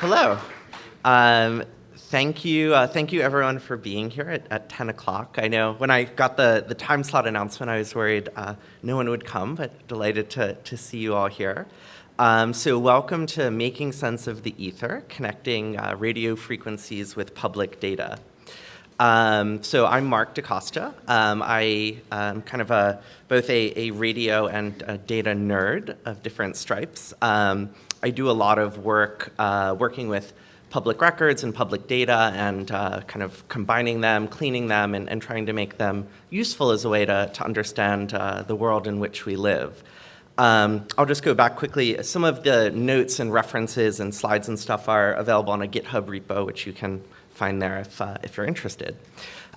Hello. Thank you everyone for being here at 10 o'clock. I know when I got the time slot announcement, I was worried no one would come, but delighted to see you all here. So welcome to Making Sense of the Ether, connecting radio frequencies with public data. So I'm Marc DaCosta. I am kind of both a radio and a data nerd of different stripes. I do a lot of work working with public records and public data and kind of combining them, cleaning them, and trying to make them useful as a way to understand the world in which we live. I'll just go back quickly. Some of the notes and references and slides and stuff are available on a GitHub repo, which you can find there if you're interested.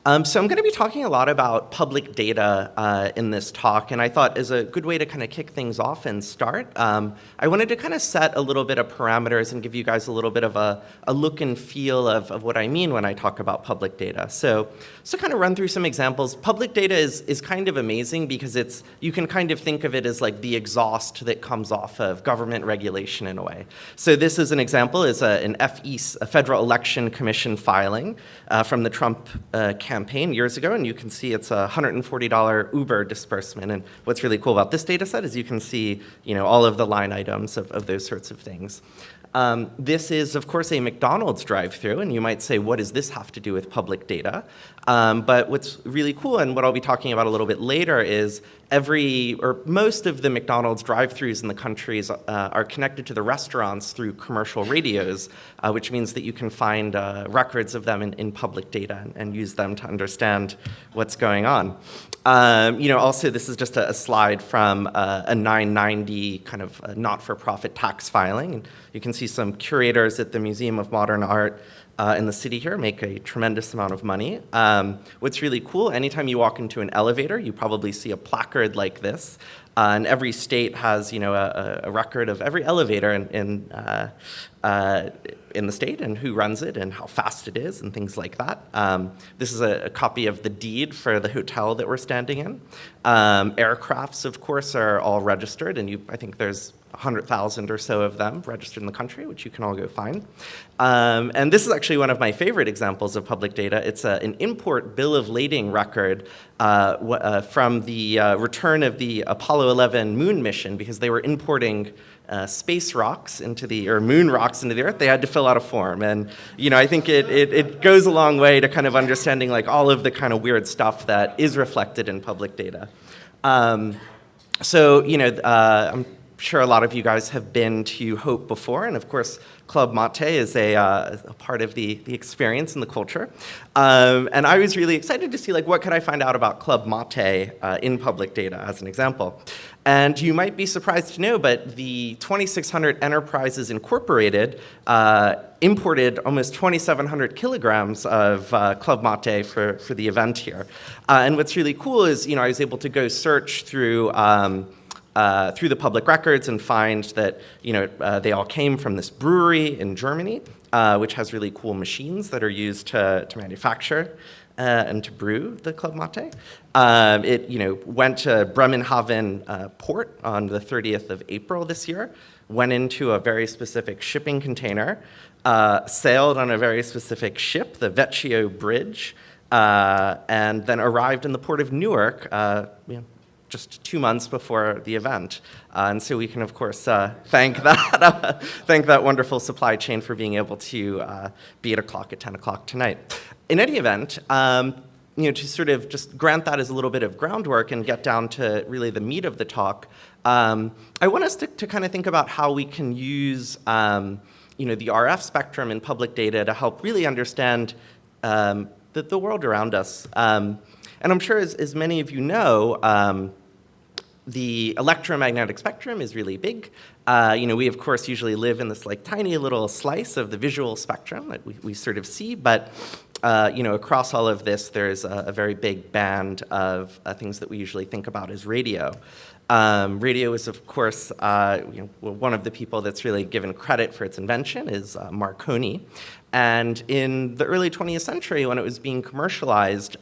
So I'm going to be talking a lot about public data in this talk, and I thought as a good way to kind of kick things off and start, I wanted to kind of set a little bit of parameters and give you guys a little bit of a look and feel of what I mean when I talk about public data. So kind of run through some examples. Public data is kind of amazing because you can kind of think of it as like the exhaust that comes off of government regulation in a way. So this is an example, is an FEC, a Federal Election Commission filing from the Trump campaign years ago, and you can see it's a $140 Uber disbursement. And what's really cool about this data set is you can see, all of the line items of those sorts of things. This is, of course, a McDonald's drive-thru, and you might say, what does this have to do with public data? But what's really cool, and what I'll be talking about a little bit later, is most of the McDonald's drive-thrus in the countries are connected to the restaurants through commercial radios, which means that you can find records of them in public data and use them to understand what's going on. Also, this is just a slide from a 990 kind of not-for-profit tax filing. And you can see some curators at the Museum of Modern Art in the city here make a tremendous amount of money. What's really cool, anytime you walk into an elevator, you probably see a placard like this. And every state has, a record of every elevator in the state and who runs it and how fast it is and things like that. This is a copy of the deed for the hotel that we're standing in. Aircrafts, of course, are all registered, and I think there's 100,000 or so of them registered in the country, which you can all go find. And this is actually one of my favorite examples of public data. It's an import bill of lading record from the return of the Apollo 11 moon mission, because they were importing space rocks moon rocks into the Earth. They had to fill out a form. And, I think it goes a long way to kind of understanding like all of the kind of weird stuff that is reflected in public data. I'm sure a lot of you guys have been to Hope before, and of course, Club Mate is a part of the experience and the culture. And I was really excited to see what could I find out about Club Mate in public data as an example. And you might be surprised to know, but the 2,600 Enterprises Incorporated imported almost 2,700 kilograms of Club Mate for the event here. And what's really cool is, I was able to go search through the public records and find that they all came from this brewery in Germany, which has really cool machines that are used to manufacture and to brew the Club Mate. It went to Bremenhaven port on the 30th of April this year, went into a very specific shipping container, sailed on a very specific ship, the Vecchio Bridge, and then arrived in the port of Newark just 2 months before the event. And so we can, of course, thank that wonderful supply chain for being able to be at 10 o'clock tonight. In any event, to sort of just grant that as a little bit of groundwork and get down to really the meat of the talk, I want us to kind of think about how we can use the RF spectrum in public data to help really understand the world around us. And I'm sure as many of you know, the electromagnetic spectrum is really big. We, of course, usually live in this tiny little slice of the visual spectrum that we sort of see, but across all of this, there's a very big band of things that we usually think about as radio. Radio is, of course, one of the people that's really given credit for its invention is Marconi. And in the early 20th century, when it was being commercialized,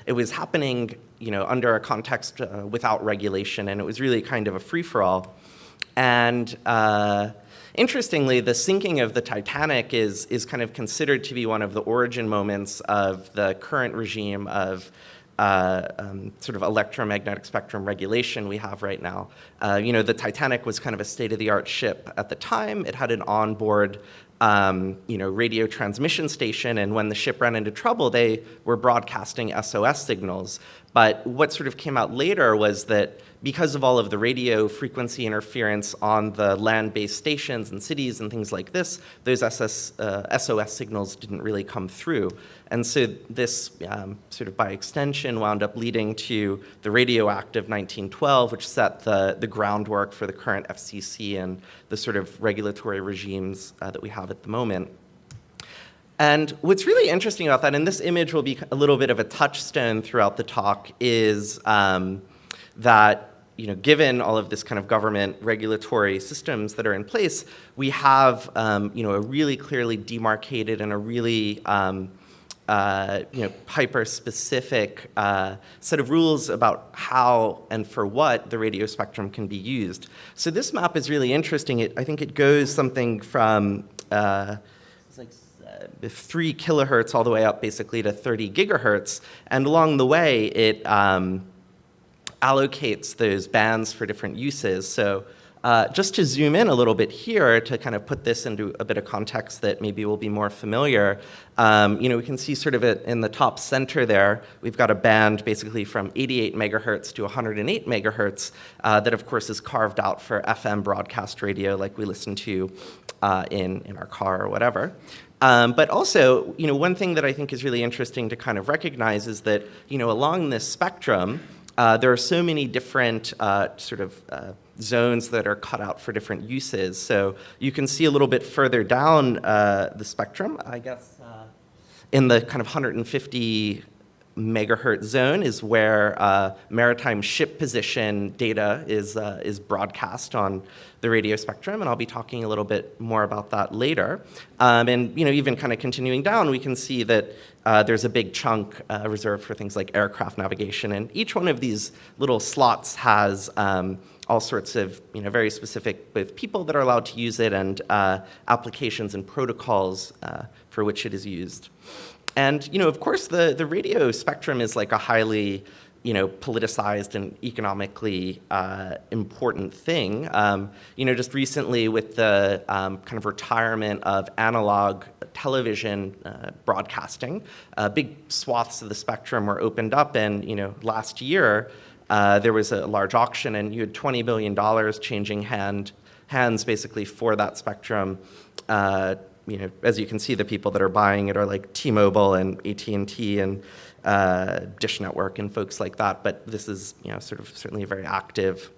it was happening under a context without regulation, and it was really kind of a free-for-all. And interestingly, the sinking of the Titanic is kind of considered to be one of the origin moments of the current regime of sort of electromagnetic spectrum regulation we have right now. The Titanic was kind of a state-of-the-art ship at the time. It had an onboard radio transmission station, and when the ship ran into trouble, they were broadcasting SOS signals. But what sort of came out later was that because of all of the radio frequency interference on the land-based stations and cities and things like this, those SOS signals didn't really come through. And so this sort of by extension wound up leading to the Radio Act of 1912, which set the groundwork for the current FCC and the sort of regulatory regimes that we have at the moment. And what's really interesting about that, and this image will be a little bit of a touchstone throughout the talk, is that given all of this kind of government regulatory systems that are in place, we have a really clearly demarcated and a really hyper-specific set of rules about how and for what the radio spectrum can be used. So this map is really interesting. I think it goes something from 3 kilohertz all the way up basically to 30 gigahertz. And along the way, it allocates those bands for different uses. So just to zoom in a little bit here to kind of put this into a bit of context that maybe will be more familiar, we can see sort of in the top center there, we've got a band basically from 88 megahertz to 108 megahertz that of course is carved out for FM broadcast radio like we listen to in our car or whatever. But also, one thing that I think is really interesting to kind of recognize is that, along this spectrum, there are so many different zones that are cut out for different uses. So you can see a little bit further down the spectrum, I guess, in the kind of 150 megahertz zone is where maritime ship position data is broadcast on the radio spectrum, and I'll be talking a little bit more about that later. And even kind of continuing down, we can see that there's a big chunk reserved for things like aircraft navigation, and each one of these little slots has all sorts of very specific both people that are allowed to use it and applications and protocols for which it is used. And of course, the radio spectrum is like a highly politicized and economically important thing. Just recently with the kind of retirement of analog television broadcasting, big swaths of the spectrum were opened up, and last year there was a large auction, and you had $20 billion changing hands basically for that spectrum. As you can see, the people that are buying it are like T-Mobile and AT&T and Dish Network and folks like that. But this is, sort of certainly a very active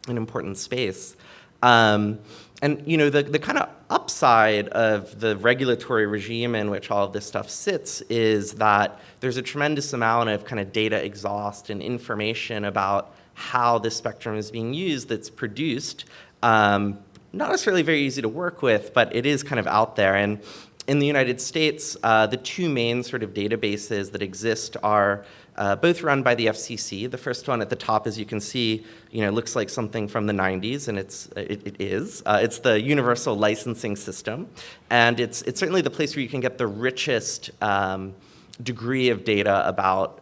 and important space. And the kind of upside of the regulatory regime in which all of this stuff sits is that there's a tremendous amount of kind of data exhaust and information about how this spectrum is being used that's produced. Not necessarily very easy to work with, but it is kind of out there. And in the United States, the 2 main sort of databases that exist are both run by the FCC. The first one at the top, as you can see, looks like something from the 90s, and it is. It's the Universal Licensing System, and it's certainly the place where you can get the richest degree of data about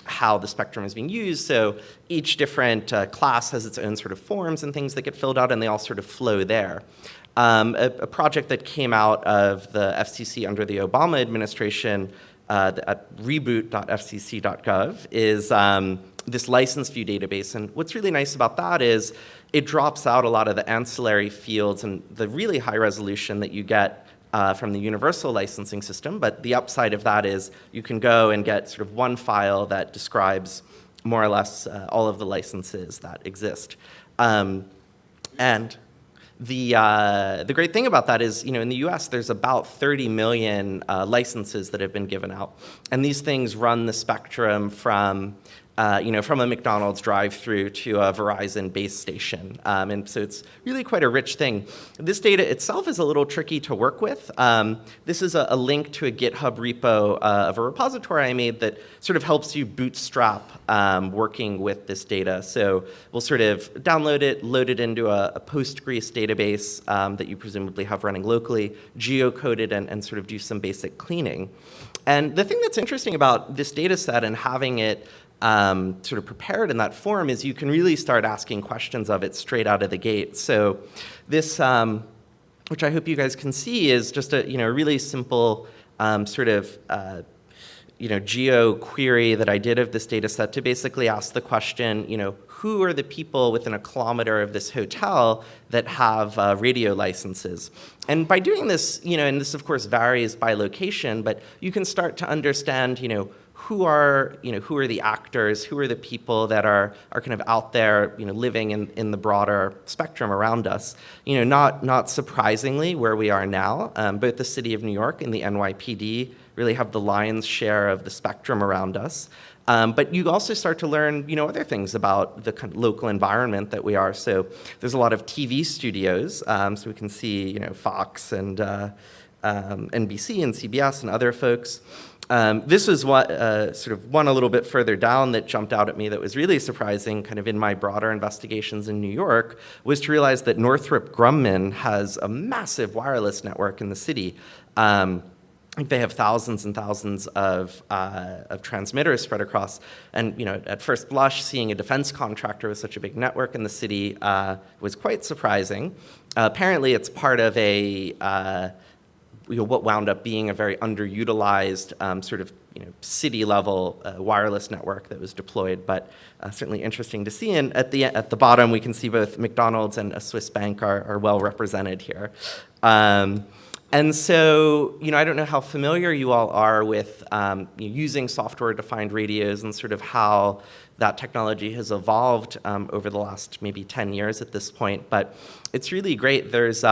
how the spectrum is being used. So each different class has its own sort of forms and things that get filled out, and they all sort of flow there. A project that came out of the FCC under the Obama administration at reboot.fcc.gov is this license view database. And what's really nice about that is it drops out a lot of the ancillary fields and the really high resolution that you get from the universal licensing system, but the upside of that is you can go and get sort of one file that describes more or less all of the licenses that exist. And the great thing about that is, in the US, there's about 30 million licenses that have been given out. And these things run the spectrum from from a McDonald's drive-thru to a Verizon base station. And so it's really quite a rich thing. This data itself is a little tricky to work with. This is a link to a GitHub repo of a repository I made that sort of helps you bootstrap working with this data. So we'll sort of download it, load it into a Postgres database that you presumably have running locally, geocode it, and sort of do some basic cleaning. And the thing that's interesting about this data set and having it sort of prepared in that form is you can really start asking questions of it straight out of the gate. So this, which I hope you guys can see, is just a really simple sort of geo query that I did of this data set to basically ask the question, who are the people within a kilometer of this hotel that have radio licenses? And by doing this, and this of course varies by location, but you can start to understand, who are the actors, who are the people that are kind of out there, living in the broader spectrum around us. Not surprisingly, where we are now, both the city of New York and the NYPD really have the lion's share of the spectrum around us. But you also start to learn, other things about the kind of local environment that we are. So there's a lot of TV studios, so we can see, Fox and NBC and CBS and other folks. This was what sort of one a little bit further down that jumped out at me that was really surprising kind of in my broader investigations in New York, was to realize that Northrop Grumman has a massive wireless network in the city. They have thousands and thousands of transmitters spread across. And at first blush, seeing a defense contractor with such a big network in the city was quite surprising. Apparently, it's part of what wound up being a very underutilized sort of city-level wireless network that was deployed, but certainly interesting to see. And at the bottom, we can see both McDonald's and a Swiss bank are well represented here. And so, I don't know how familiar you all are with using software-defined radios and sort of how that technology has evolved over the last maybe 10 years at this point, but it's really great. There's,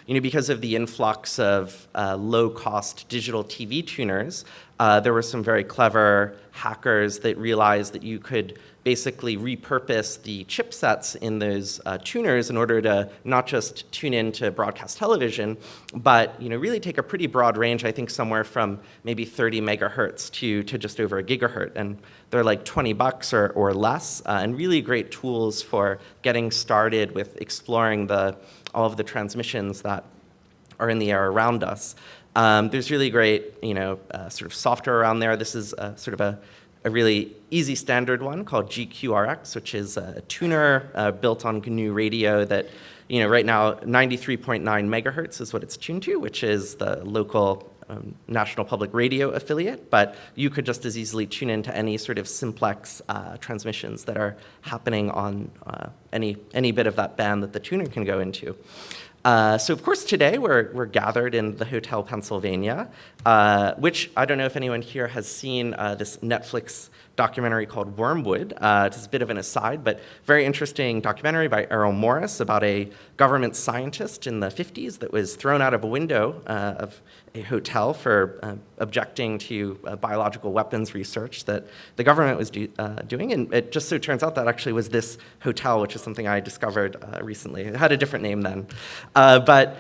because of the influx of low-cost digital TV tuners, there were some very clever hackers that realized that you could basically repurpose the chipsets in those tuners in order to not just tune into broadcast television, but really take a pretty broad range, I think somewhere from maybe 30 megahertz to just over a gigahertz. And they're like $20 or less, and really great tools for getting started with exploring all of the transmissions that are in the air around us. There's really great sort of software around there. This is sort of a really easy standard one called GQRX, which is a tuner built on GNU radio that, right now 93.9 megahertz is what it's tuned to, which is the local National Public Radio affiliate, but you could just as easily tune into any sort of simplex transmissions that are happening on any bit of that band that the tuner can go into. So of course today we're gathered in the Hotel Pennsylvania, which I don't know if anyone here has seen this Netflix documentary called Wormwood. It's a bit of an aside, but very interesting documentary by Errol Morris about a government scientist in the 50s that was thrown out of a window of a hotel for objecting to biological weapons research that the government was doing. And it just so turns out that actually was this hotel, which is something I discovered recently. It had a different name then. But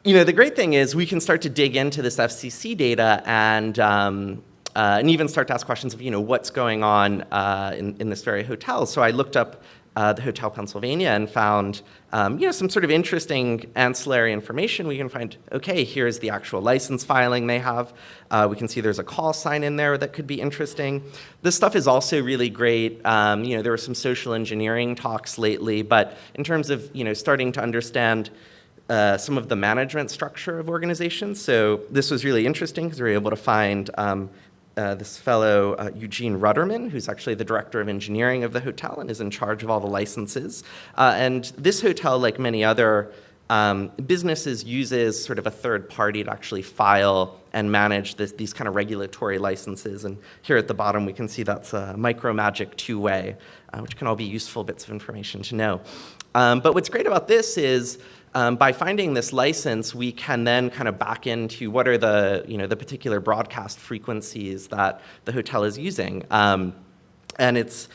the great thing is we can start to dig into this FCC data and even start to ask questions of what's going on in this very hotel. So I looked up the Hotel Pennsylvania and found some sort of interesting ancillary information. We can find, okay, here's the actual license filing they have. We can see there's a call sign in there that could be interesting. This stuff is also really great. There were some social engineering talks lately, but in terms of starting to understand some of the management structure of organizations. So this was really interesting because we were able to find this fellow, Eugene Rudderman, who's actually the director of engineering of the hotel and is in charge of all the licenses. And this hotel, like many other businesses, uses sort of a third party to actually file and manage these kind of regulatory licenses. And here at the bottom, we can see that's a MicroMagic two-way, which can all be useful bits of information to know. But what's great about this is by finding this license, we can then kind of back into what are the particular broadcast frequencies that the hotel is using. And it's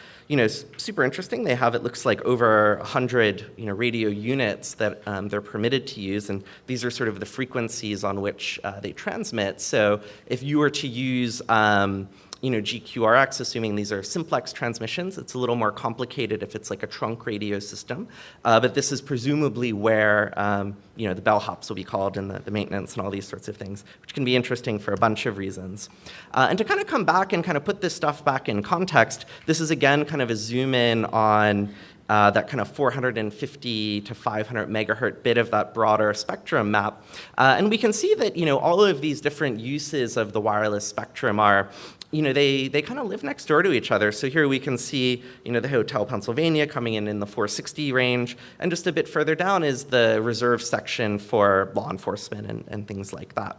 super interesting. They have, it looks like, over 100 radio units that they're permitted to use, and these are sort of the frequencies on which they transmit. So if you were to use GQRX, assuming these are simplex transmissions, it's a little more complicated if it's like a trunk radio system. But this is presumably where the bellhops will be called and the maintenance and all these sorts of things, which can be interesting for a bunch of reasons. And to kind of come back and kind of put this stuff back in context, this is again kind of a zoom in on that kind of 450 to 500 megahertz bit of that broader spectrum map. And we can see that all of these different uses of the wireless spectrum are they kind of live next door to each other. So here we can see, the Hotel Pennsylvania coming in the 460 range, and just a bit further down is the reserve section for law enforcement and things like that.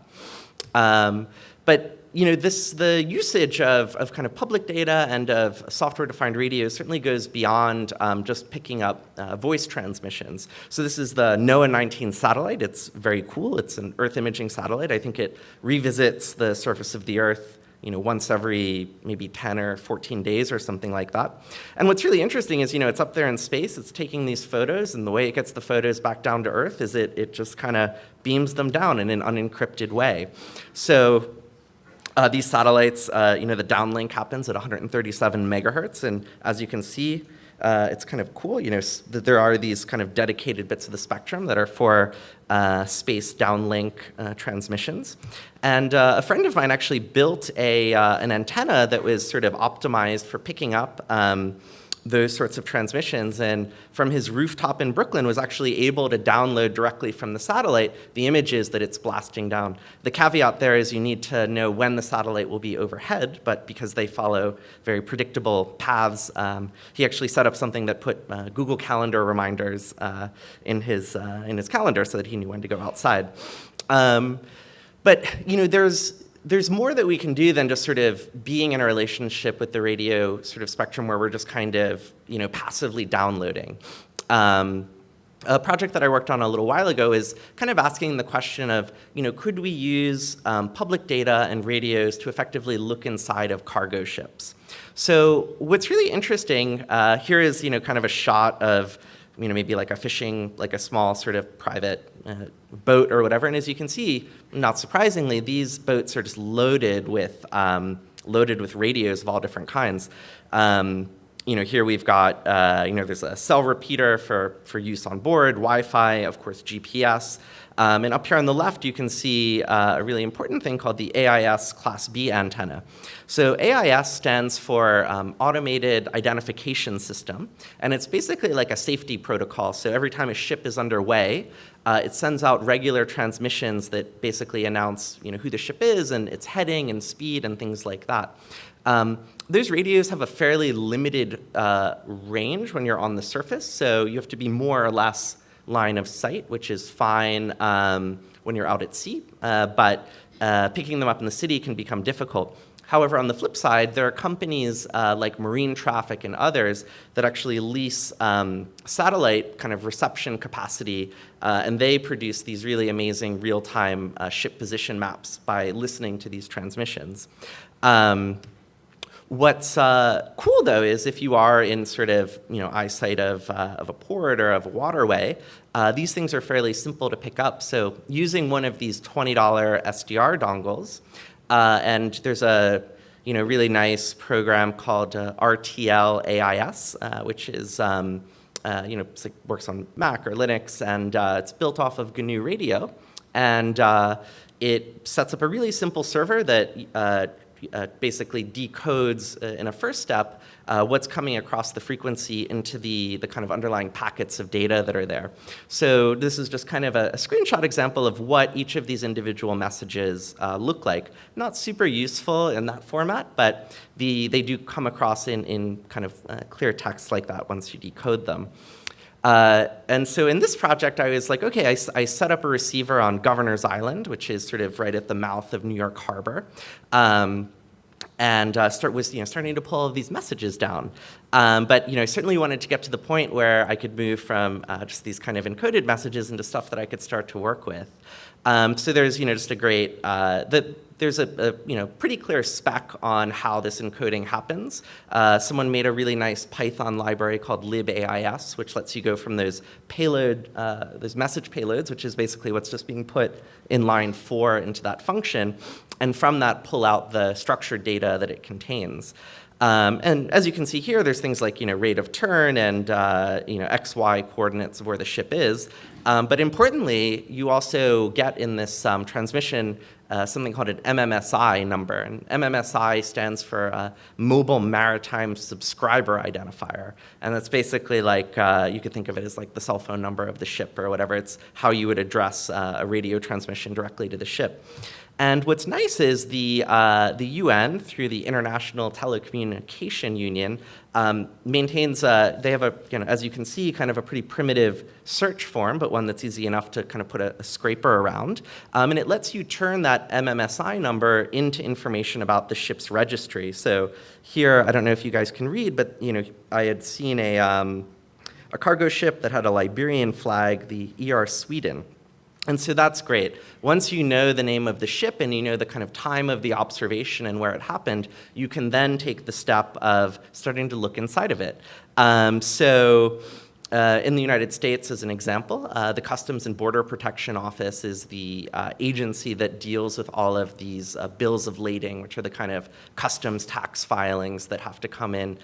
But the usage of kind of public data and of software-defined radio certainly goes beyond just picking up voice transmissions. So this is the Noaa 19 satellite. It's very cool. It's an Earth imaging satellite. I think it revisits the surface of the Earth once every maybe 10 or 14 days or something like that. And what's really interesting is, it's up there in space, it's taking these photos, and the way it gets the photos back down to Earth is it just kind of beams them down in an unencrypted way. So these satellites, the downlink happens at 137 megahertz, and as you can see, it's kind of cool, that there are these kind of dedicated bits of the spectrum that are for space downlink transmissions. And a friend of mine actually built an antenna that was sort of optimized for picking up those sorts of transmissions, and from his rooftop in Brooklyn was actually able to download directly from the satellite the images that it's blasting down. The caveat there is you need to know when the satellite will be overhead, but because they follow very predictable paths, he actually set up something that put Google Calendar reminders in his calendar so that he knew when to go outside. But there's more that we can do than just sort of being in a relationship with the radio sort of spectrum where we're just kind of, passively downloading. A project that I worked on a little while ago is kind of asking the question of, could we use public data and radios to effectively look inside of cargo ships? So what's really interesting, here is, kind of a shot of, maybe like a fishing, like a small sort of private boat or whatever. And as you can see, not surprisingly, these boats are just loaded with radios of all different kinds. Here we've got, there's a cell repeater for use on board, Wi-Fi, of course, GPS. And up here on the left, you can see a really important thing called the Ais Class B antenna. So AIS stands for Automated Identification System, and it's basically like a safety protocol. So every time a ship is underway, it sends out regular transmissions that basically announce who the ship is and its heading and speed and things like that. Those radios have a fairly limited range when you're on the surface, so you have to be more or less line of sight, which is fine when you're out at sea, but picking them up in the city can become difficult. However, on the flip side, there are companies like Marine Traffic and others that actually lease satellite kind of reception capacity, and they produce these really amazing real-time ship position maps by listening to these transmissions. What's cool, though, is if you are in sort of eyesight of a port or of a waterway, these things are fairly simple to pick up. So using one of these $20 SDR dongles, and there's a really nice program called RTL AIS, which is it's like works on Mac or Linux, and it's built off of GNU Radio, and it sets up a really simple server that basically decodes in a first step what's coming across the frequency into the kind of underlying packets of data that are there. So this is just kind of a screenshot example of what each of these individual messages look like. Not super useful in that format, but they do come across in kind of clear text like that once you decode them. And so in this project, I was like, okay, I set up a receiver on Governor's Island, which is sort of right at the mouth of New York Harbor, and starting to pull all of these messages down. But I certainly wanted to get to the point where I could move from just these kind of encoded messages into stuff that I could start to work with. So there's just a great there's a pretty clear spec on how this encoding happens. Someone made a really nice Python library called libais, which lets you go from those message payloads, which is basically what's just being put in line 4 into that function, and from that pull out the structured data that it contains. And as you can see here, there's things like rate of turn and x, y coordinates of where the ship is. But importantly, you also get in this transmission something called an MMSI number. And MMSI stands for Mobile Maritime Subscriber Identifier. And that's basically like, you could think of it as like the cell phone number of the ship or whatever. It's how you would address a radio transmission directly to the ship. And what's nice is the UN, through the International Telecommunication Union, maintains, they have as you can see, kind of a pretty primitive search form, but one that's easy enough to kind of put a scraper around. And it lets you turn that MMSI number into information about the ship's registry. So here, I don't know if you guys can read, but I had seen a cargo ship that had a Liberian flag, the ER Sweden. And so that's great. Once you know the name of the ship and you know the kind of time of the observation and where it happened, you can then take the step of starting to look inside of it. In the United States, as an example, the Customs and Border Protection Office is the agency that deals with all of these bills of lading, which are the kind of customs tax filings that have to come in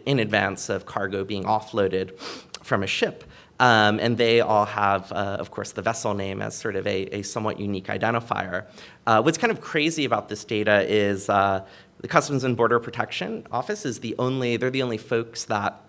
advance of cargo being offloaded from a ship. And they all have, of course, the vessel name as sort of a somewhat unique identifier. What's kind of crazy about this data is the Customs and Border Protection Office is they're the only folks that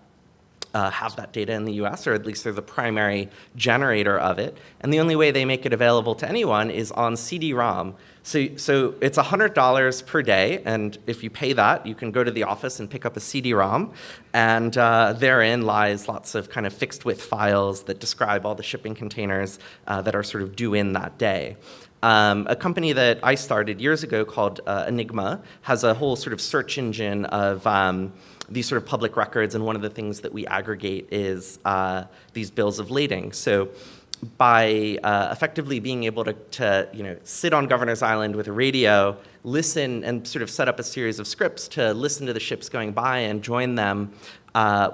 have that data in the US, or at least they're the primary generator of it. And the only way they make it available to anyone is on CD-ROM. So it's $100 per day, and if you pay that, you can go to the office and pick up a CD-ROM, and therein lies lots of kind of fixed width files that describe all the shipping containers that are sort of due in that day. A company that I started years ago called Enigma has a whole sort of search engine of these sort of public records, and one of the things that we aggregate is these bills of lading. So by effectively being able to sit on Governor's Island with a radio, listen and sort of set up a series of scripts to listen to the ships going by and join them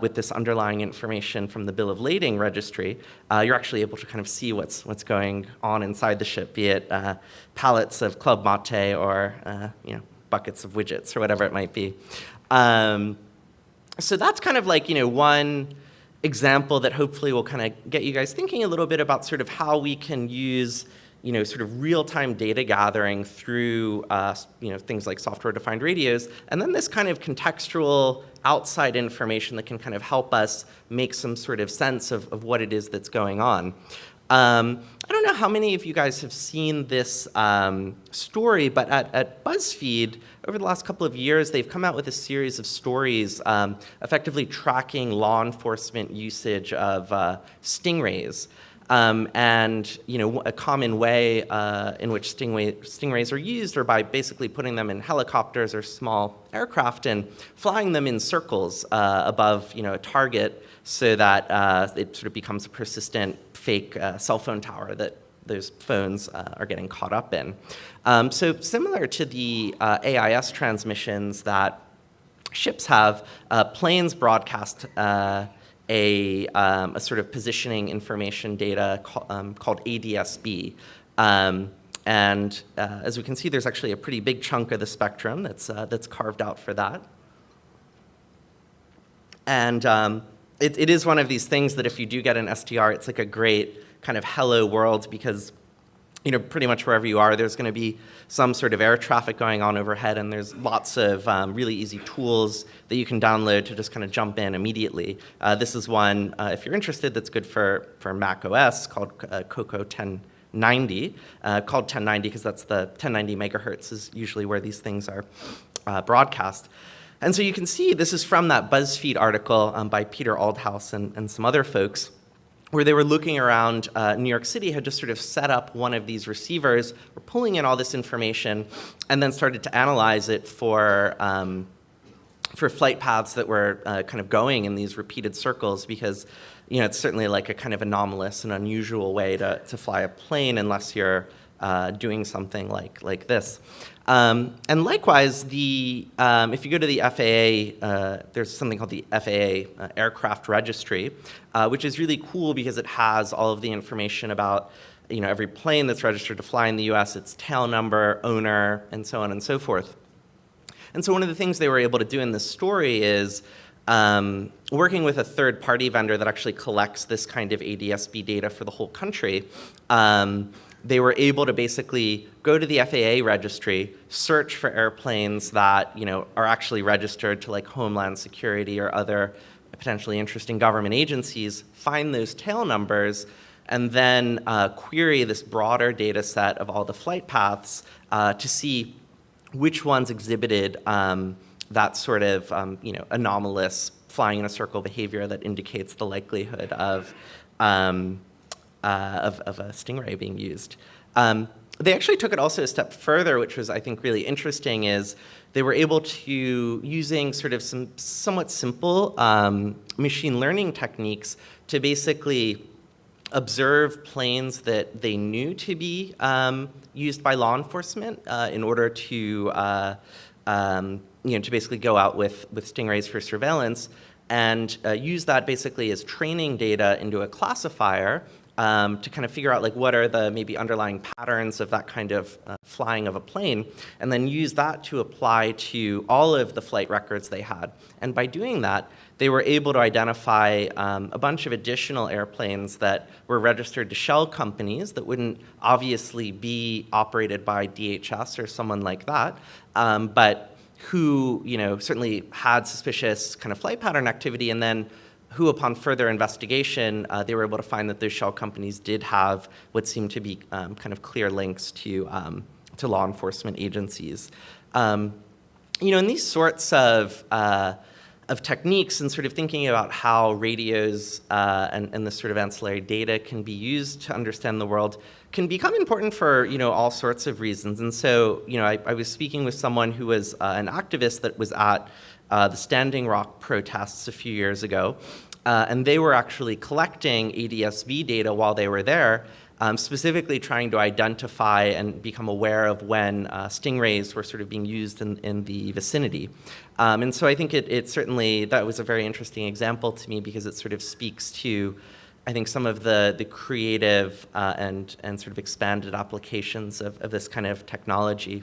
with this underlying information from the bill of lading registry, you're actually able to kind of see what's going on inside the ship, be it pallets of Club Mate or buckets of widgets or whatever it might be. So that's kind of like one example that hopefully will kind of get you guys thinking a little bit about sort of how we can use sort of real-time data gathering through things like software-defined radios, and then this kind of contextual outside information that can kind of help us make some sort of sense of what it is that's going on. I don't know how many of you guys have seen this story, but at BuzzFeed, over the last couple of years, they've come out with a series of stories effectively tracking law enforcement usage of stingrays. And a common way in which stingrays are used are by basically putting them in helicopters or small aircraft and flying them in circles above a target so that it sort of becomes a persistent fake cell phone tower that those phones are getting caught up in. So similar to the AIS transmissions that ships have, planes broadcast a sort of positioning information data called ADS-B. And as we can see, there's actually a pretty big chunk of the spectrum that's carved out for that. And it is one of these things that if you do get an SDR, it's like a great kind of hello world, because pretty much wherever you are, there's going to be some sort of air traffic going on overhead, and there's lots of really easy tools that you can download to just kind of jump in immediately. This is one, if you're interested, that's good for Mac OS called Coco 1090, called 1090 because that's the 1090 megahertz is usually where these things are broadcast. And so you can see this is from that BuzzFeed article by Peter Aldhouse and some other folks, where they were looking around New York City, had just sort of set up one of these receivers, were pulling in all this information, and then started to analyze it for for flight paths that were kind of going in these repeated circles, because it's certainly like a kind of anomalous and unusual way to fly a plane unless you're doing something like this. And likewise, if you go to the FAA, there's something called the FAA Aircraft Registry, which is really cool because it has all of the information about every plane that's registered to fly in the US, its tail number, owner, and so on and so forth. And so one of the things they were able to do in this story is working with a third-party vendor that actually collects this kind of ADS-B data for the whole country. They were able to basically go to the FAA registry, search for airplanes that are actually registered to like Homeland Security or other potentially interesting government agencies, find those tail numbers, and then query this broader data set of all the flight paths to see which ones exhibited that sort of anomalous flying in a circle behavior that indicates the likelihood of a stingray being used. They actually took it also a step further, which was, I think, really interesting, is they were able to, using sort of some somewhat simple machine learning techniques, to basically observe planes that they knew to be used by law enforcement in order to to basically go out with stingrays for surveillance, and use that basically as training data into a classifier to kind of figure out like what are the maybe underlying patterns of that kind of flying of a plane, and then use that to apply to all of the flight records they had. And by doing that, they were able to identify a bunch of additional airplanes that were registered to shell companies that wouldn't obviously be operated by DHS or someone like that, but who certainly had suspicious kind of flight pattern activity, and then who, upon further investigation, they were able to find that those shell companies did have what seemed to be kind of clear links to law enforcement agencies. In these sorts of techniques, and sort of thinking about how radios and this sort of ancillary data can be used to understand the world, can become important for all sorts of reasons. And so I was speaking with someone who was an activist that was at the Standing Rock protests a few years ago, and they were actually collecting ADS-B data while they were there, specifically trying to identify and become aware of when stingrays were sort of being used in the vicinity. And so I think it certainly, that was a very interesting example to me, because it sort of speaks to, I think, some of the creative and sort of expanded applications of this kind of technology.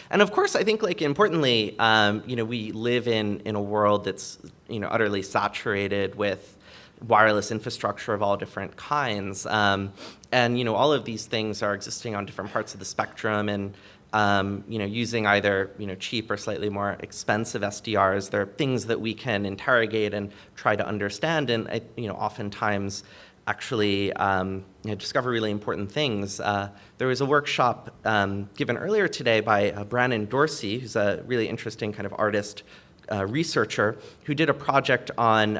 And of course, I think, like, importantly, we live in a world that's utterly saturated with wireless infrastructure of all different kinds, and all of these things are existing on different parts of the spectrum, and using either cheap or slightly more expensive SDRs. They're things that we can interrogate and try to understand, and oftentimes actually discover really important things. There was a workshop given earlier today by Brannon Dorsey, who's a really interesting kind of artist researcher, who did a project on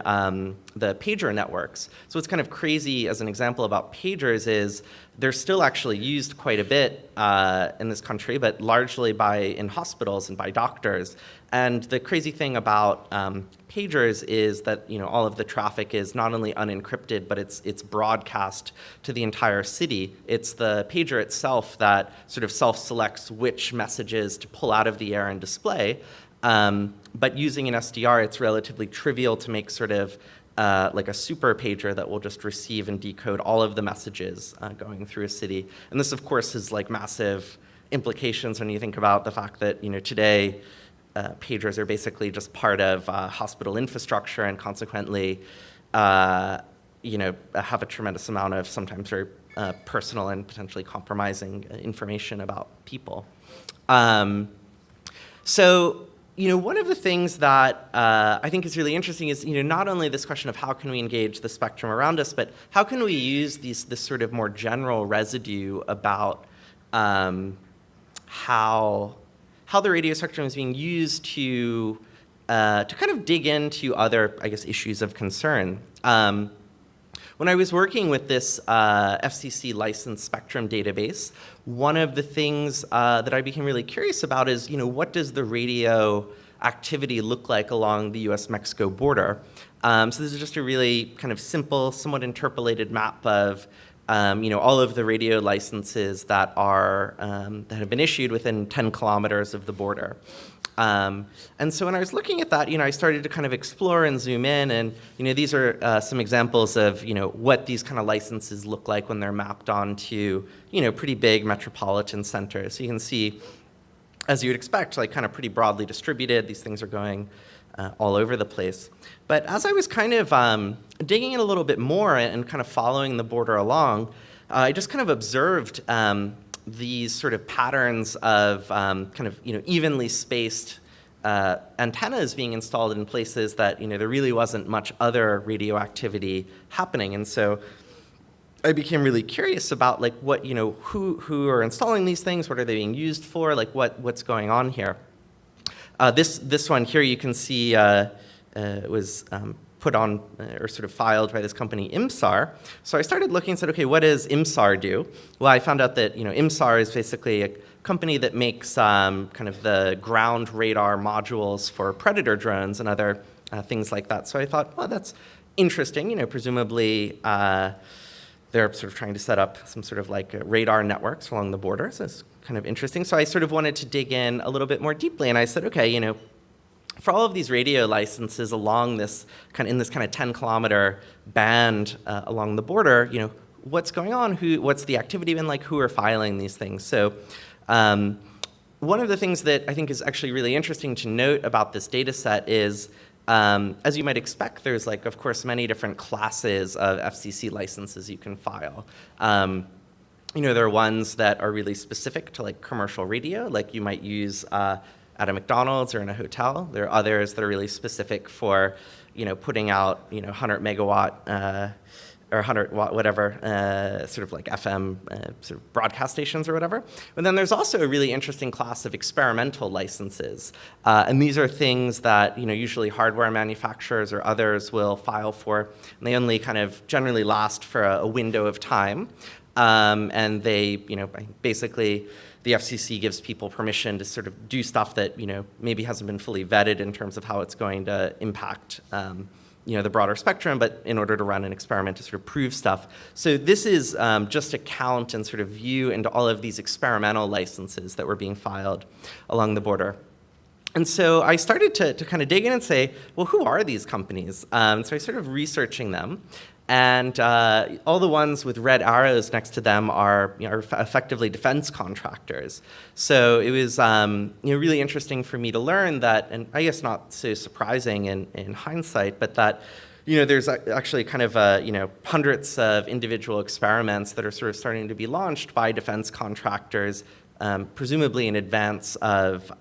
the pager networks. So what's kind of crazy as an example about pagers is they're still actually used quite a bit in this country, but largely in hospitals and by doctors. And the crazy thing about pagers is that all of the traffic is not only unencrypted, but it's broadcast to the entire city. It's the pager itself that sort of self-selects which messages to pull out of the air and display. But using an SDR, it's relatively trivial to make sort of like a super pager that will just receive and decode all of the messages going through a city. And this, of course, has like massive implications when you think about the fact that today pagers are basically just part of hospital infrastructure, and consequently have a tremendous amount of sometimes very personal and potentially compromising information about people. So one of the things that I think is really interesting is, not only this question of how can we engage the spectrum around us, but how can we use this sort of more general residue about how the radio spectrum is being used to kind of dig into other, I guess, issues of concern. When I was working with this FCC licensed spectrum database, one of the things that I became really curious about is, what does the radio activity look like along the US-Mexico border. So this is just a really kind of simple, somewhat interpolated map of all of the radio licenses that are that have been issued within 10 kilometers of the border. And so when I was looking at that, I started to kind of explore and zoom in, and these are some examples of what these kind of licenses look like when they're mapped onto pretty big metropolitan centers. So you can see, as you would expect, like kind of pretty broadly distributed. These things are going all over the place. But as I was kind of digging in a little bit more and kind of following the border along, I just kind of observed these sort of patterns of kind of evenly spaced antennas being installed in places that there really wasn't much other radioactivity happening. And so I became really curious about like what who are installing these things, what are they being used for, like what's going on here. This one here you can see was put on or sort of filed by this company IMSAR. So I started looking and said, okay, what does IMSAR do? Well, I found out that IMSAR is basically a company that makes kind of the ground radar modules for Predator drones and other things like that. So I thought, well, that's interesting. Presumably they're sort of trying to set up some sort of like radar networks along the border. So it's kind of interesting. So I sort of wanted to dig in a little bit more deeply, and I said, okay, for all of these radio licenses along this in this kind of 10-kilometer band along the border, what's going on? What's the activity been like? Who are filing these things? So one of the things that I think is actually really interesting to note about this data set is, as you might expect, there's of course, many different classes of FCC licenses you can file. There are ones that are really specific to commercial radio, like you might use at a McDonald's or in a hotel. There are others that are really specific for, putting out, 100 megawatt or 100 watt, whatever, sort of like FM sort of broadcast stations or whatever. But then there's also a really interesting class of experimental licenses. And these are things that, usually hardware manufacturers or others will file for. And they only kind of generally last for a window of time. And they, basically, the FCC gives people permission to sort of do stuff that, maybe hasn't been fully vetted in terms of how it's going to impact, the broader spectrum, but in order to run an experiment to sort of prove stuff. So this is just a count and sort of view into all of these experimental licenses that were being filed along the border. And so I started to kind of dig in and say, well, who are these companies? So I started researching them. And all the ones with red arrows next to them are, are effectively defense contractors. So it was really interesting for me to learn that, and I guess not so surprising in hindsight, but that there's actually kind of hundreds of individual experiments that are sort of starting to be launched by defense contractors, presumably in advance of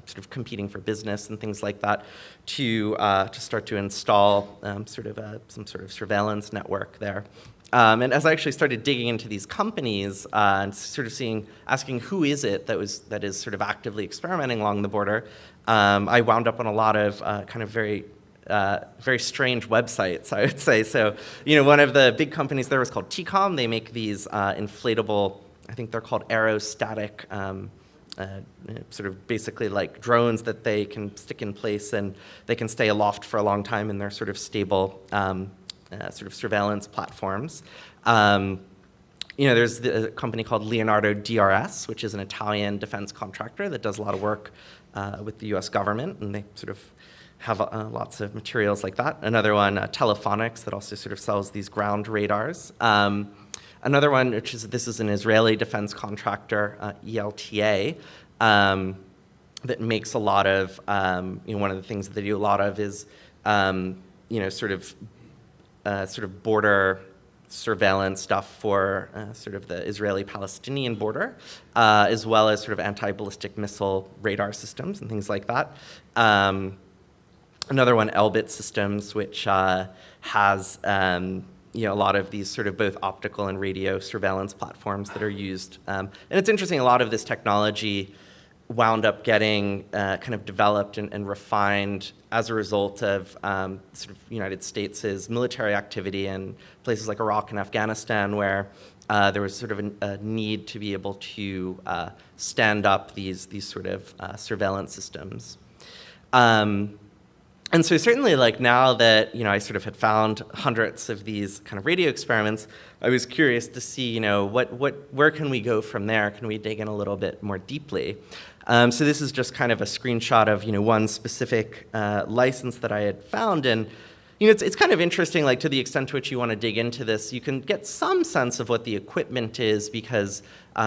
sort of competing for business and things like that, to start to install some sort of surveillance network there. And as I actually started digging into these companies and sort of asking who is it that is sort of actively experimenting along the border, I wound up on a lot of kind of very strange websites, I would say. So, one of the big companies there was called TCOM. They make these inflatable, I think they're called aerostatic, sort of basically like drones that they can stick in place and they can stay aloft for a long time, and they're sort of stable sort of surveillance platforms. There's a company called Leonardo DRS, which is an Italian defense contractor that does a lot of work with the US government, and they sort of have lots of materials like that. Another one, Telephonics, that also sort of sells these ground radars. Another one, this is an Israeli defense contractor, ELTA, that makes a lot of, one of the things that they do a lot of is, sort of border surveillance stuff for sort of the Israeli-Palestinian border, as well as sort of anti-ballistic missile radar systems and things like that. Another one, Elbit Systems, which has a lot of these sort of both optical and radio surveillance platforms that are used. And it's interesting, a lot of this technology wound up getting kind of developed and refined as a result of sort of United States' military activity in places like Iraq and Afghanistan, where there was sort of a need to be able to stand up these sort of surveillance systems. And so certainly, like, now that, I sort of had found hundreds of these kind of radio experiments, I was curious to see, where can we go from there? Can we dig in a little bit more deeply? So this is just kind of a screenshot of, one specific license that I had found. And, it's kind of interesting, like, to the extent to which you want to dig into this, you can get some sense of what the equipment is because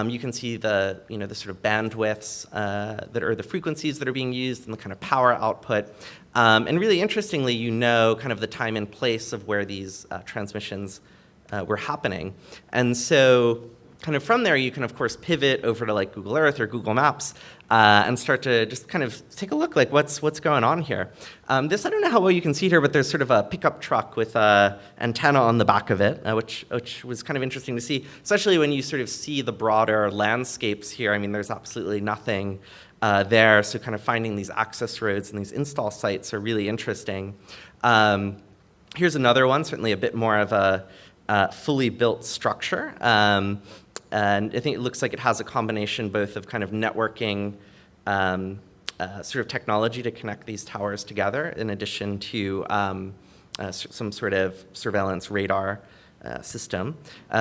you can see the, the sort of bandwidths that are the frequencies that are being used and the kind of power output. And really interestingly, kind of the time and place of where these transmissions were happening. And so kind of from there, you can, of course, pivot over to like Google Earth or Google Maps and start to just kind of take a look, like what's going on here. This, I don't know how well you can see here, but there's sort of a pickup truck with an antenna on the back of it, which was kind of interesting to see, especially when you sort of see the broader landscapes here. I mean, there's absolutely nothing there, so kind of finding these access roads and these install sites are really interesting. Here's another one, certainly a bit more of a fully built structure. And I think it looks like it has a combination both of kind of networking sort of technology to connect these towers together, in addition to some sort of surveillance radar system.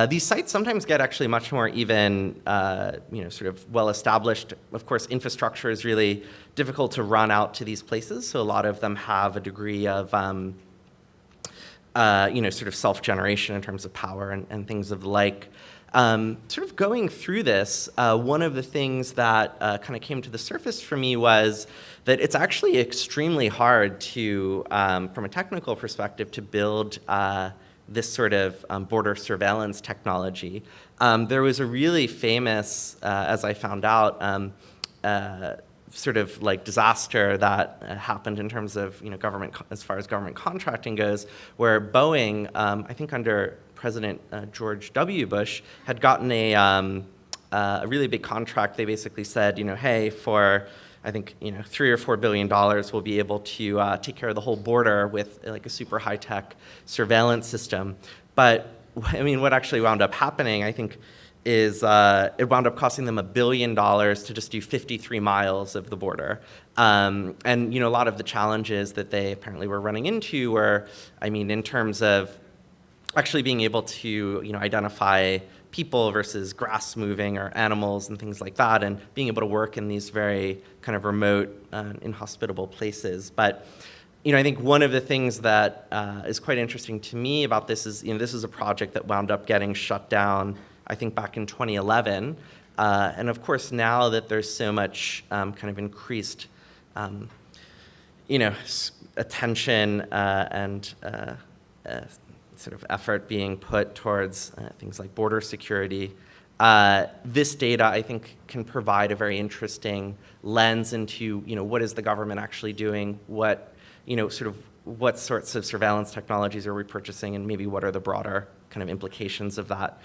These sites sometimes get actually much more even, sort of well-established. Of course, infrastructure is really difficult to run out to these places, so a lot of them have a degree of sort of self-generation in terms of power and things of the like. Sort of going through this, one of the things that kind of came to the surface for me was that it's actually extremely hard to, from a technical perspective, to build this sort of border surveillance technology. There was a really famous, as I found out, sort of like disaster that happened in terms of government, as far as government contracting goes, where Boeing, I think under President George W. Bush, had gotten a really big contract. They basically said, hey, for I think $3 or $4 billion, we'll be able to take care of the whole border with like a super high-tech surveillance system. But I mean, what actually wound up happening, I think, is it wound up costing them $1 billion to just do 53 miles of the border. And a lot of the challenges that they apparently were running into were, I mean, in terms of actually being able to identify people versus grass moving or animals and things like that, and being able to work in these very kind of remote, inhospitable places. But I think one of the things that is quite interesting to me about this is, this is a project that wound up getting shut down, I think, back in 2011. And of course, now that there's so much kind of increased, attention and sort of effort being put towards things like border security, this data, I think, can provide a very interesting lens into, what is the government actually doing, what sorts of surveillance technologies are we purchasing, and maybe what are the broader kind of implications of that.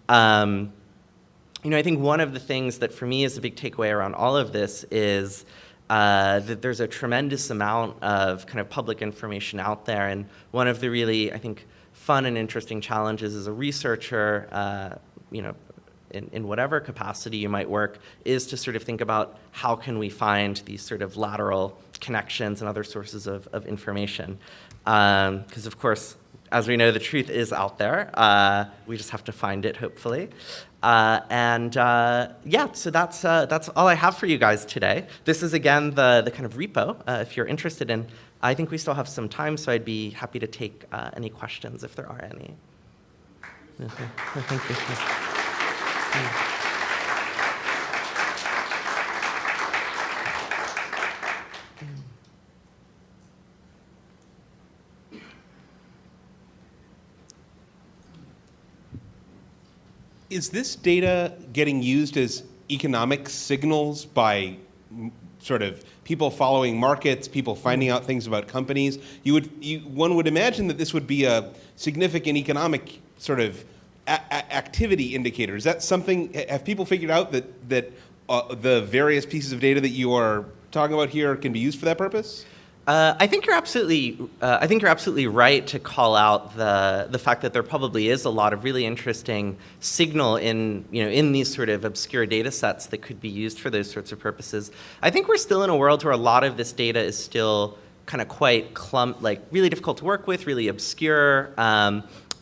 I think one of the things that for me is a big takeaway around all of this is that there's a tremendous amount of kind of public information out there, and one of the really, I think, fun and interesting challenges as a researcher, in whatever capacity you might work, is to sort of think about how can we find these sort of lateral connections and other sources of information. Because of course, as we know, the truth is out there. We just have to find it, hopefully. So that's all I have for you guys today. This is, again, the kind of repo, if you're interested in. I think we still have some time, so I'd be happy to take any questions if there are any. Okay. Oh, thank you. Is this data getting used as economic signals by sort of people following markets, people finding out things about companies? One would imagine that this would be a significant economic sort of activity indicator. Is that something? Have people figured out that the various pieces of data that you are talking about here can be used for that purpose? I think you're absolutely right to call out the fact that there probably is a lot of really interesting signal in these sort of obscure data sets that could be used for those sorts of purposes. I think we're still in a world where a lot of this data is still kind of quite really difficult to work with, really obscure.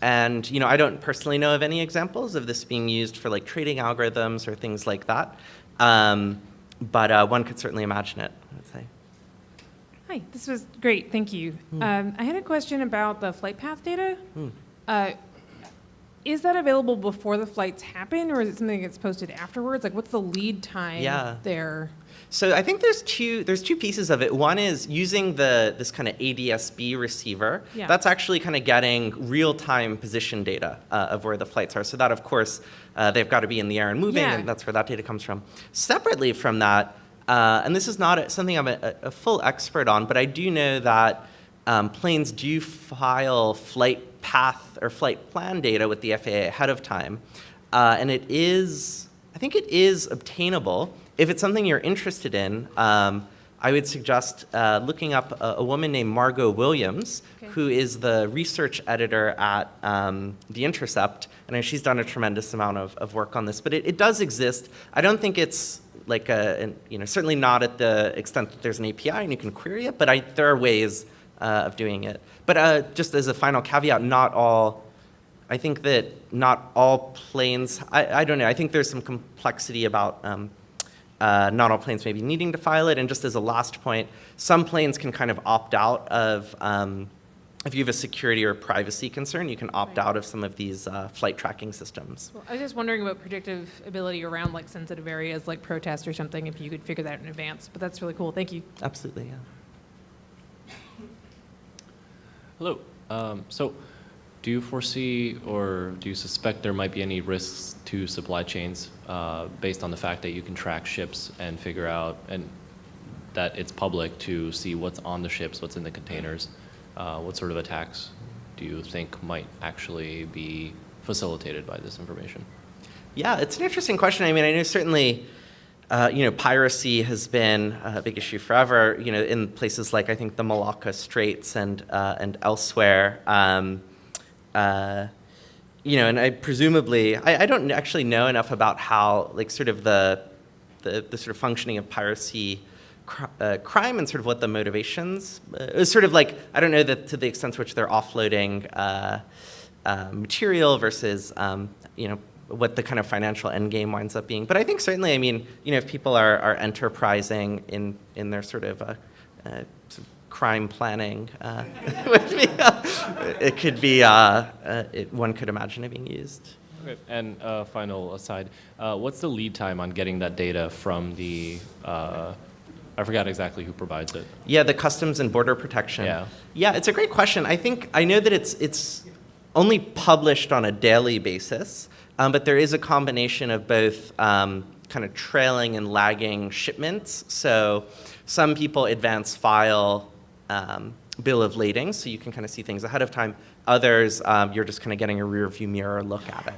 And I don't personally know of any examples of this being used for like trading algorithms or things like that. But one could certainly imagine it, I would say. Hi, this was great, thank you. I had a question about the flight path data. Is that available before the flights happen, or is it something that gets posted afterwards? Like, what's the lead time there? So I think there's two pieces of it. One is using this kind of ADS-B receiver. Yeah. That's actually kind of getting real-time position data of where the flights are. So that, of course, they've got to be in the air and moving, and that's where that data comes from. Separately from that, and this is not something I'm a full expert on, but I do know that planes do file flight path or flight plan data with the FAA ahead of time. And I think it is obtainable. If it's something you're interested in, I would suggest looking up a woman named Margot Williams, who is the research editor at The Intercept. And she's done a tremendous amount of work on this. But it does exist. I don't think it's like certainly not at the extent that there's an API and you can query it, but there are ways of doing it. But just as a final caveat, I think that not all planes, I don't know, I think there's some complexity about not all planes maybe needing to file it. And just as a last point, some planes can kind of opt out of, if you have a security or privacy concern, you can opt out of some of these flight tracking systems. Well, I was just wondering about predictive ability around like sensitive areas like protests or something, if you could figure that out in advance. But that's really cool. Thank you. Absolutely, yeah. Hello. So do you foresee or do you suspect there might be any risks to supply chains based on the fact that you can track ships and figure out and that it's public to see what's on the ships, what's in the containers? What sort of attacks do you think might actually be facilitated by this information? Yeah, it's an interesting question. I mean, I know certainly piracy has been a big issue forever, in places like, I think, the Malacca Straits and elsewhere. And I presumably, I don't actually know enough about how, like, sort of the sort of functioning of piracy crime and sort of what the motivations is. Sort of like, I don't know that to the extent to which they're offloading material versus, what the kind of financial end game winds up being. But I think certainly, I mean, if people are enterprising in their sort of crime planning, it could be, one could imagine it being used. Okay. And final aside, what's the lead time on getting that data from the, I forgot exactly who provides it. Yeah, the Customs and Border Protection. Yeah, it's a great question. I know that it's only published on a daily basis. But there is a combination of both kind of trailing and lagging shipments. So some people advance file bill of lading, so you can kind of see things ahead of time. Others, you're just kind of getting a rear view mirror look at it.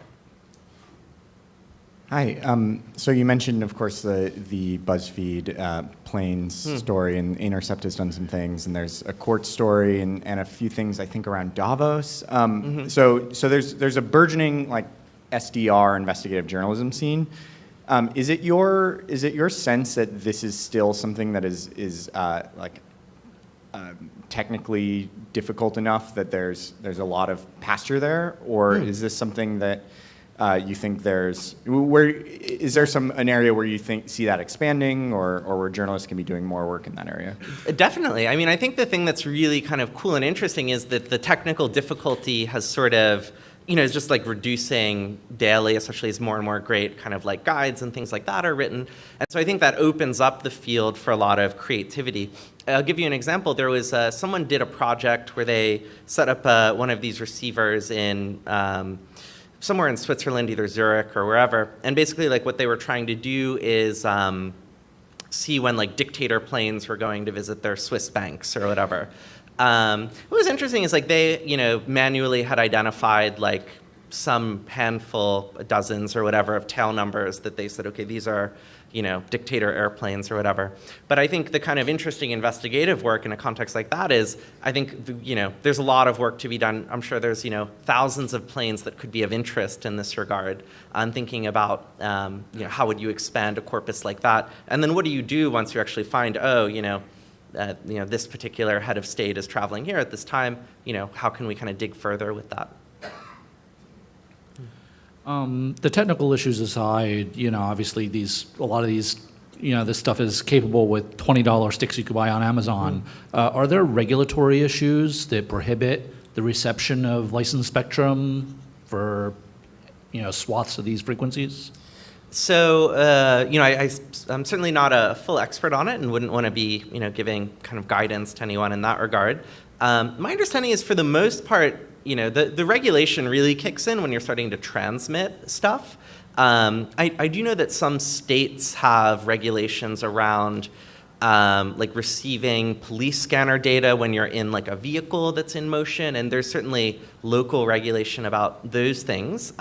Hi. So you mentioned, of course, the BuzzFeed planes story, and Intercept has done some things, and there's a court story and a few things, I think, around Davos. So there's a burgeoning, like, SDR investigative journalism scene. Is it your sense that this is still something that is technically difficult enough that there's a lot of pasture there, or is this something that you think is there an area where you see that expanding, or where journalists can be doing more work in that area? Definitely. I mean, I think the thing that's really kind of cool and interesting is that the technical difficulty has sort of, is just like reducing daily, especially as more and more great kind of like guides and things like that are written. And so I think that opens up the field for a lot of creativity. I'll give you an example. There was someone did a project where they set up one of these receivers in somewhere in Switzerland, either Zurich or wherever. And basically, like, what they were trying to do is see when, like, dictator planes were going to visit their Swiss banks or whatever. What was interesting is, like, they manually had identified, like, some handful, dozens or whatever of tail numbers that they said, okay, these are, dictator airplanes or whatever. But I think the kind of interesting investigative work in a context like that is, I think, there's a lot of work to be done. I'm sure there's, thousands of planes that could be of interest in this regard. I'm thinking about, how would you expand a corpus like that? And then what do you do once you actually find, this particular head of state is traveling here at this time, how can we kind of dig further with that? The technical issues aside, obviously a lot of these, this stuff is capable with $20 sticks you could buy on Amazon. Are there regulatory issues that prohibit the reception of licensed spectrum for, swaths of these frequencies? So, I'm certainly not a full expert on it and wouldn't want to be, giving kind of guidance to anyone in that regard. My understanding is for the most part, the regulation really kicks in when you're starting to transmit stuff. I do know that some states have regulations around receiving police scanner data when you're in a vehicle that's in motion, and there's certainly local regulation about those things.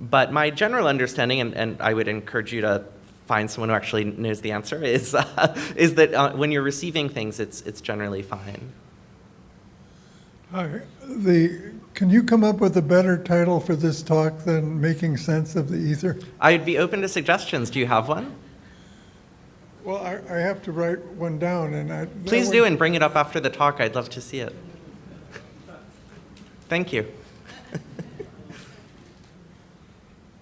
But my general understanding, and I would encourage you to find someone who actually knows the answer, is that when you're receiving things, it's generally fine. Hi. Can you come up with a better title for this talk than Making Sense of the Ether? I'd be open to suggestions. Do you have one? Well, I have to write one down, and Please do, and bring it up after the talk. I'd love to see it. Thank you.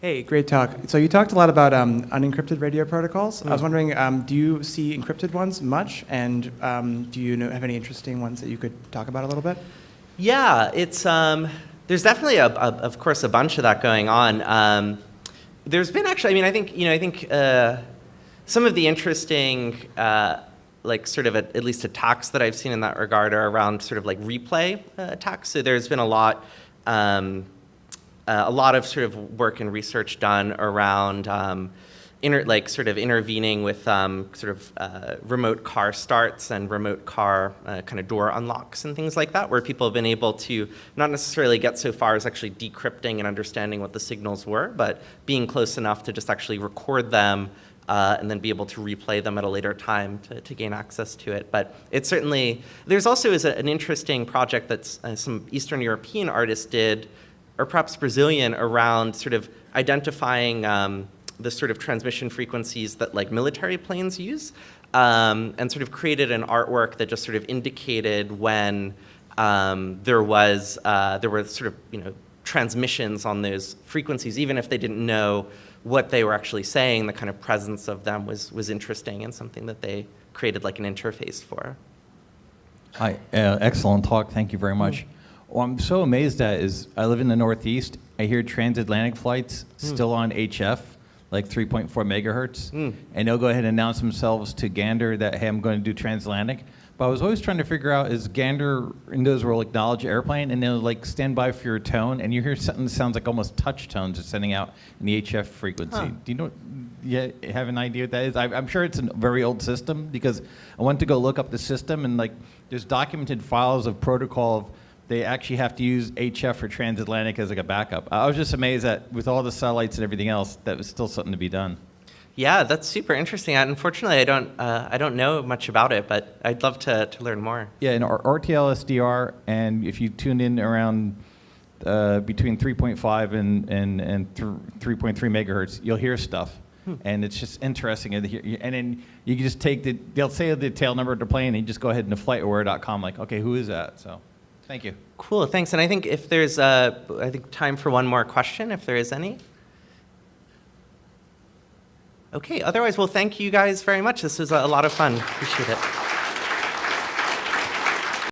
Hey, great talk. So you talked a lot about unencrypted radio protocols. I was wondering, do you see encrypted ones much? And do you have any interesting ones that you could talk about a little bit? Yeah, it's there's definitely of course a bunch of that going on. There's been actually, I think some of the interesting sort of at least attacks that I've seen in that regard are around sort of replay attacks. So there's been a lot of sort of work and research done around intervening with remote car starts and remote car kind of door unlocks and things like that, where people have been able to not necessarily get so far as actually decrypting and understanding what the signals were, but being close enough to just actually record them and then be able to replay them at a later time to gain access to it. But it's certainly, there's also an interesting project that some Eastern European artists did, or perhaps Brazilian, around sort of identifying the sort of transmission frequencies that military planes use, and sort of created an artwork that just sort of indicated when there were sort of transmissions on those frequencies, even if they didn't know what they were actually saying. The kind of presence of them was interesting and something that they created an interface for. Hi, excellent talk. Thank you very much. What I'm so amazed at is I live in the Northeast. I hear transatlantic flights still on HF, 3.4 megahertz, and they'll go ahead and announce themselves to Gander that, hey, I'm going to do transatlantic. But I was always trying to figure out, is Gander and those will acknowledge airplane, and they'll stand by for your tone, and you hear something that sounds like almost touch tones are sending out in the HF frequency. Huh. Do you know? You have an idea what that is? I'm sure it's a very old system, because I went to go look up the system, and there's documented files of protocol. They actually have to use HF for transatlantic as a backup. I was just amazed that with all the satellites and everything else, that was still something to be done. Yeah, that's super interesting. Unfortunately, I don't know much about it, but I'd love to learn more. Yeah, in RTL SDR, and if you tune in around between 3.5 and 3.3 megahertz, you'll hear stuff. And it's just interesting. And then you can just take they'll say the tail number of the plane, and you just go ahead into flightaware.com, okay, who is that? So, thank you. Cool, thanks. And I think if there's, time for one more question, if there is any. Okay, otherwise, well, thank you guys very much. This was a lot of fun. Appreciate it.